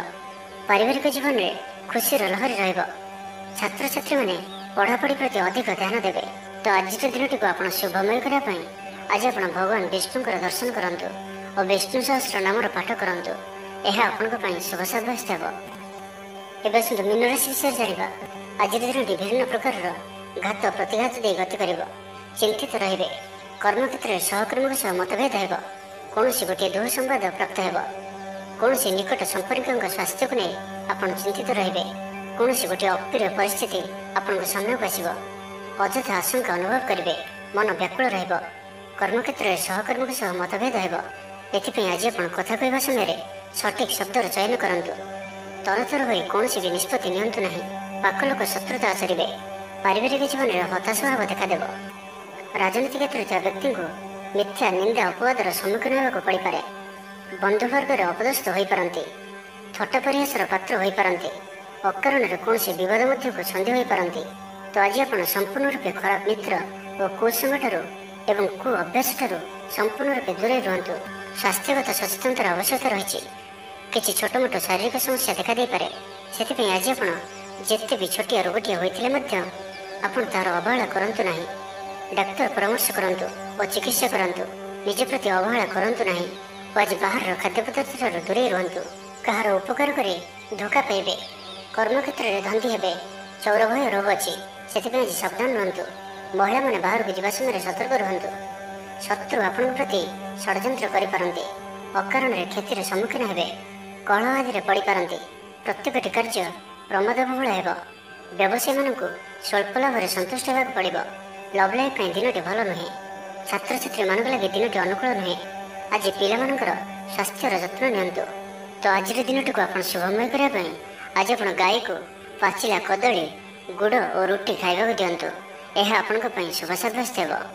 ପାରିବାରିକ ଜୀବନରେ ଖୁସିର ଲହରୀ ରହିବ। ଛାତ୍ରଛାତ୍ରୀମାନେ ପଢ଼ାପଢ଼ି ପ୍ରତି ଅଧିକ ଧ୍ୟାନ ଦେବେ। ତ ଆଜିର ଦିନଟିକୁ ଆପଣ ଶୁଭମୟ କରିବା ପାଇଁ ଆଜି ଆପଣ ଭଗବାନ ବିଷ୍ଣୁଙ୍କର ଦର୍ଶନ କରନ୍ତୁ ଓ ବିଷ୍ଣୁ ସହସ୍ର ନାମର ପାଠ କରନ୍ତୁ। ଏହା ଆପଣଙ୍କ ପାଇଁ ଶୁଭ ସାବ୍ୟସ୍ତ ହେବ। ଏବେ ଆସନ୍ତୁ ମୀନ ରାଶି ବିଷୟରେ ଜାଣିବା। ଆଜିର ଦିନଟି ବିଭିନ୍ନ ପ୍ରକାରର ଘାତ ପ୍ରତିଘାତ ଦେଇ ଗତି କରିବ। ଚିନ୍ତିତ ରହିବେ। କର୍ମକ୍ଷେତ୍ରରେ ସହକର୍ମୀଙ୍କ ସହ ମତଭେଦ ହେବ। କୌଣସି ଗୋଟିଏ ଦୁଃ ସମ୍ବାଦ ପ୍ରାପ୍ତ ହେବ। କୌଣସି ନିକଟ ସମ୍ପର୍କୀୟଙ୍କ ସ୍ୱାସ୍ଥ୍ୟକୁ ନେଇ ଆପଣ ଚିନ୍ତିତ ରହିବେ। କୌଣସି ଗୋଟିଏ ଅପ୍ରିୟ ପରିସ୍ଥିତି ଆପଣଙ୍କ ସାମ୍ନାକୁ ଆସିବ। ଅଯଥା ଆଶଙ୍କା ଅନୁଭବ କରିବେ। ମନ ବ୍ୟାକୁଳ ରହିବ। କର୍ମକ୍ଷେତ୍ରରେ ସହକର୍ମୀଙ୍କ ସହ ମତଭେଦ ହେବ। ଏଥିପାଇଁ ଆଜି ଆପଣ କଥା କହିବା ସମୟରେ ସଠିକ୍ ଶବ୍ଦର ଚୟନ କରନ୍ତୁ। ତରତର ହୋଇ କୌଣସି ବି ନିଷ୍ପତ୍ତି ନିଅନ୍ତୁ ନାହିଁ। ପାଖ ଲୋକ ଶତ୍ରୁତା ଆଚରିବେ। ପାରିବାରିକ ଜୀବନରେ ହତାଶ ଭାବ ଦେଖାଦେବ। ରାଜନୀତି କ୍ଷେତ୍ରରେ ଥିବା ବ୍ୟକ୍ତିଙ୍କୁ ମିଥ୍ୟା ନିନ୍ଦା ଅପବାଦର ସମ୍ମୁଖୀନ ହେବାକୁ ପଡ଼ିପାରେ। ବନ୍ଧୁବର୍ଗରେ ଅପଦସ୍ଥ ହୋଇପାରନ୍ତି। ଥଟ୍ଟା ପରିହାସର ପାତ୍ର ହୋଇପାରନ୍ତି। ଅକାରଣରେ କୌଣସି ବିବାଦ ମଧ୍ୟକୁ ଛନ୍ଦି ହୋଇପାରନ୍ତି। ତ ଆଜି ଆପଣ ସମ୍ପୂର୍ଣ୍ଣ ରୂପେ ଖରାପ ମିତ୍ର ଓ କୁସଙ୍ଗଠାରୁ ଏବଂ କୁ ଅଭ୍ୟାସଠାରୁ ସମ୍ପୂର୍ଣ୍ଣ ରୂପେ ଦୂରେଇ ରୁହନ୍ତୁ। ସ୍ୱାସ୍ଥ୍ୟଗତ ସଚେତନତାର ଆବଶ୍ୟକତା ରହିଛି। କିଛି ଛୋଟମୋଟ ଶାରୀରିକ ସମସ୍ୟା ଦେଖାଦେଇପାରେ। ସେଥିପାଇଁ ଆଜି ଆପଣ ଯେତେ ବି ଛୋଟିଆ ରୋଗଟିଏ ହୋଇଥିଲେ ମଧ୍ୟ ଆପଣ ତାହାର ଅବହେଳା କରନ୍ତୁ ନାହିଁ। ଡାକ୍ତର ପରାମର୍ଶ କରନ୍ତୁ ଓ ଚିକିତ୍ସା କରନ୍ତୁ। ନିଜ ପ୍ରତି ଅବହେଳା କରନ୍ତୁ ନାହିଁ ଓ ଆଜି ବାହାରର ଖାଦ୍ୟପଦାର୍ଥଠାରୁ ଦୂରେଇ ରୁହନ୍ତୁ। କାହାର ଉପକାର କରି ଧୋକା ପାଇବେ। କର୍ମକ୍ଷେତ୍ରରେ ଧନ୍ଦୀ ହେବେ। ଚୌର ଭୟ ରୋଗ ଅଛି, ସେଥିପାଇଁ ଆଜି ସାବଧାନ ରୁହନ୍ତୁ। ମହିଳାମାନେ ବାହାରକୁ ଯିବା ସମୟରେ ସତର୍କ ରୁହନ୍ତୁ। ଶତ୍ରୁ ଆପଣଙ୍କ ପ୍ରତି ଷଡ଼ଯନ୍ତ୍ର କରିପାରନ୍ତି। ଅକାରଣରେ କ୍ଷତିର ସମ୍ମୁଖୀନ ହେବେ। କଳହ ଆଦିରେ ପଡ଼ିପାରନ୍ତି। ପ୍ରତ୍ୟେକଟି କାର୍ଯ୍ୟ ପ୍ରମାଦବହୁଳ ହେବ। ବ୍ୟବସାୟୀମାନଙ୍କୁ ସ୍ୱଳ୍ପ ଲାଭରେ ସନ୍ତୁଷ୍ଟ ହେବାକୁ ପଡ଼ିବ। ଲଭ୍ ଲାଇଫ୍ ପାଇଁ ଦିନଟି ଭଲ ନୁହେଁ। ଛାତ୍ରଛାତ୍ରୀମାନଙ୍କ ଲାଗି ଦିନଟି ଅନୁକୂଳ ନୁହେଁ। ଆଜି ପିଲାମାନଙ୍କର ସ୍ୱାସ୍ଥ୍ୟର ଯତ୍ନ ନିଅନ୍ତୁ। ତ ଆଜିର ଦିନଟିକୁ ଆପଣ ଶୁଭମୟ କରିବା ପାଇଁ ଆଜି ଆପଣ ଗାଈକୁ ପାଚିଲା କଦଳୀ, ଗୁଡ଼ ଓ ରୁଟି ଖାଇବାକୁ ଦିଅନ୍ତୁ। ଏହା ଆପଣଙ୍କ ପାଇଁ ଶୁଭ ସାବ୍ୟସ୍ତ ହେବ।